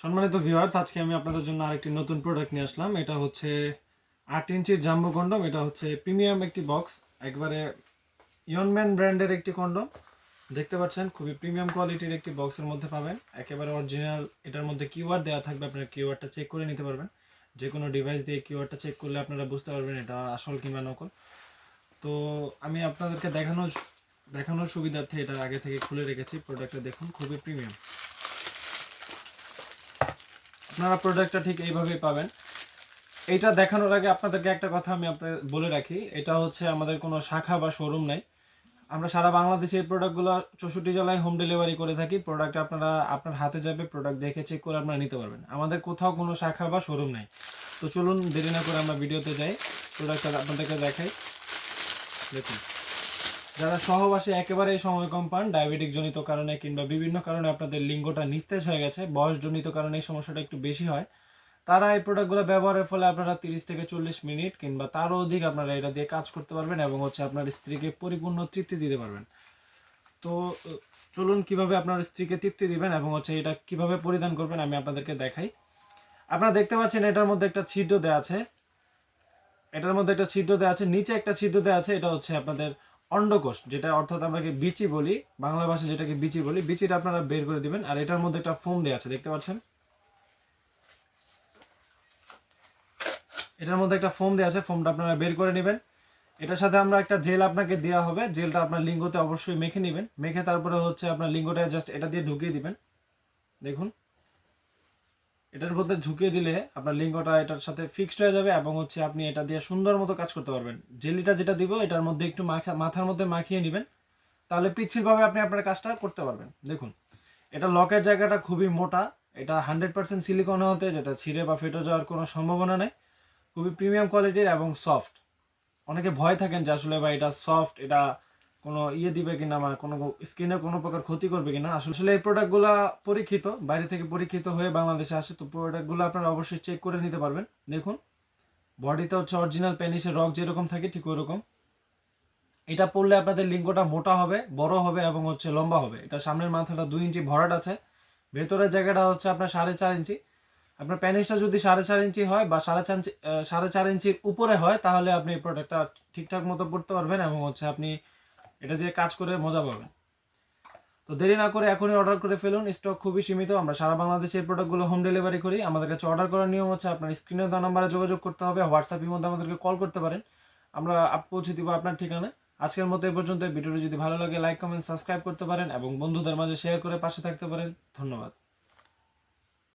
সম্মানিত ভিউয়ার্স, আজকে আমি আপনাদের জন্য আরেকটি নতুন প্রোডাক্ট নিয়ে আসলাম। এটা হচ্ছে 8 ইঞ্চির জাম্বো কন্ডম। এটা হচ্ছে প্রিমিয়াম একটি বক্স, একবারে ইয়নম্যান ব্র্যান্ডের একটি কন্ডম। দেখতে পাচ্ছেন খুবই প্রিমিয়াম কোয়ালিটির একটি বক্সের মধ্যে পাবেন, একেবারে অরিজিনাল। এটার মধ্যে কিউআর দেওয়া থাকবে, আপনারা কিউআরটা চেক করে নিতে পারবেন। যে কোনো ডিভাইস দিয়ে কিউআরটা চেক করলে আপনারা বুঝতে পারবেন এটা আসল কিংবা নকল। তো আমি আপনাদেরকে দেখানোর সুবিধার্থে এটা আগে থেকে খুলে রেখেছি। প্রোডাক্টটা দেখুন, খুবই প্রিমিয়াম। আপনারা প্রোডাক্টটা ঠিক এইভাবেই পাবেন। এইটা দেখানোর আগে আপনাদেরকে একটা কথা আমি বলে রাখি, এটা হচ্ছে আমাদের কোনো শাখা বা শোরুম নাই। আমরা সারা বাংলাদেশে এই প্রোডাক্টগুলো 64 জেলায় হোম ডেলিভারি করে থাকি। প্রোডাক্ট আপনারা আপনার হাতে যাবে, প্রোডাক্ট দেখে চেক করে আপনারা নিতে পারবেন। আমাদের কোথাও কোনো শাখা বা শোরুম নাই। তো চলুন দেরি না করে আমরা ভিডিওতে যাই, প্রোডাক্টটা আপনাদেরকে দেখাই। দেখুন, যারা সহবাসে একেবারেই সময় কম পান, ডায়াবেটিক জনিত কারণে কিংবা বিভিন্ন কারণে আপনাদের লিঙ্গটা নিস্তেজ হয়ে গেছে, বয়সজনিত কারণে এই সমস্যাটা একটু বেশি হয়, তারা এই প্রোডাক্টগুলো ব্যবহারের ফলে আপনারা 30 থেকে 40 মিনিট কিংবা তারও অধিক আপনারা এটা দিয়ে কাজ করতে পারবেন এবং হচ্ছে আপনার স্ত্রীকে পরিপূর্ণ তৃপ্তি দিতে পারবেন। তো চলুন কিভাবে আপনার স্ত্রীকে তৃপ্তি দিবেন এবং হচ্ছে এটা কিভাবে পরিধান করবেন আমি আপনাদেরকে দেখাই। আপনারা দেখতে পাচ্ছেন এটার মধ্যে একটা ছিদ্র দেওয়া আছে, নিচে একটা ছিদ্র দেওয়া আছে। এটা হচ্ছে আপনাদের অন্ডকোষ, যেটা অর্থাৎ আমরা বিচি বলি, বাংলা ভাষায় যেটাকে বিচি বলি। বিচিটা আপনারা বের করে দিবেন। আর এটার মধ্যে একটা ফোম দেওয়া আছে, দেখতে পাচ্ছেন এটার মধ্যে একটা ফোম দেওয়া আছে, ফোমটা আপনারা বের করে নেবেন। এটার সাথে আমরা একটা জেল আপনাকে দেওয়া হবে, জেলটা আপনার লিঙ্গতে অবশ্যই মেখে নেবেন। মেখে তারপরে হচ্ছে আপনার লিঙ্গটা জাস্ট এটা দিয়ে ঢুকিয়ে দিবেন। দেখুন, এটার মধ্যে ঢুকিয়ে দিলে আপনার লিঙ্গটা এটার সাথে ফিক্সড হয়ে যাবে এবং হচ্ছে আপনি এটা দিয়ে সুন্দর মতো কাজ করতে পারবেন। জেলিটা যেটা দিব এটার মধ্যে একটু মাথার মধ্যে মাখিয়ে নেবেন, তাহলে পিচ্ছিলভাবে আপনি আপনার কাজটা করতে পারবেন। দেখুন, এটা লকের জায়গাটা খুবই মোটা, এটা 100% সিলিকন হতে, যেটা ছিঁড়ে বা ফেটে যাওয়ার কোনো সম্ভাবনা নেই। খুবই প্রিমিয়াম কোয়ালিটির এবং সফট। অনেকে ভয় থাকেন যে আসলে ভাই এটা সফট, এটা কোনো দিবে কিনা বা কোনো স্কিনে কোনো প্রকার ক্ষতি করবে কিনা। আসলে এই প্রোডাক্টগুলো পরীক্ষিত, বাইরে থেকে পরীক্ষিত হয়ে বাংলাদেশে আসে। তো প্রোডাক্টগুলো আপনারা অবশ্যই চেক করে নিতে পারবেন। দেখুন, বডিতে হচ্ছে অরিজিনাল পেনিসের রক যেরকম থাকে ঠিক ওইরকম। এটা পরলে আপনাদের লিঙ্গটা মোটা হবে, বড় হবে এবং হচ্ছে লম্বা হবে। এটা সামনের মাথাটা 2 ইঞ্চি ভরাট আছে, ভেতরের জায়গাটা হচ্ছে আপনার 4.5 ইঞ্চি। আপনার প্যানিসটা যদি 4.5 ইঞ্চি হয় বা 4.5 ইঞ্চির উপরে হয়, তাহলে আপনি এই প্রোডাক্টটা ঠিকঠাক মতো পড়তে পারবেন এবং হচ্ছে আপনি এটা দিয়ে কাজ করে মজা পাবেন। তো দেরি না করে এখনই অর্ডার করে ফেলুন, স্টক খুবই সীমিত। আমরা সারা বাংলাদেশে এই প্রোডাক্টগুলো হোম ডেলিভারি করি। আমাদের কাছে অর্ডার করার নিয়ম হচ্ছে আপনার স্ক্রিনে দেওয়া নাম্বারে যোগাযোগ করতে হবে, হোয়াটসঅ্যাপের মধ্যে আমাদেরকে কল করতে পারেন, আমরা পৌঁছে দিব আপনার ঠিকানায়। আজকের মতো এই পর্যন্ত। ভিডিওটি যদি ভালো লাগে লাইক কমেন্ট সাবস্ক্রাইব করতে পারেন এবং বন্ধুদের মাঝে শেয়ার করে পাশে থাকতে পারেন। ধন্যবাদ।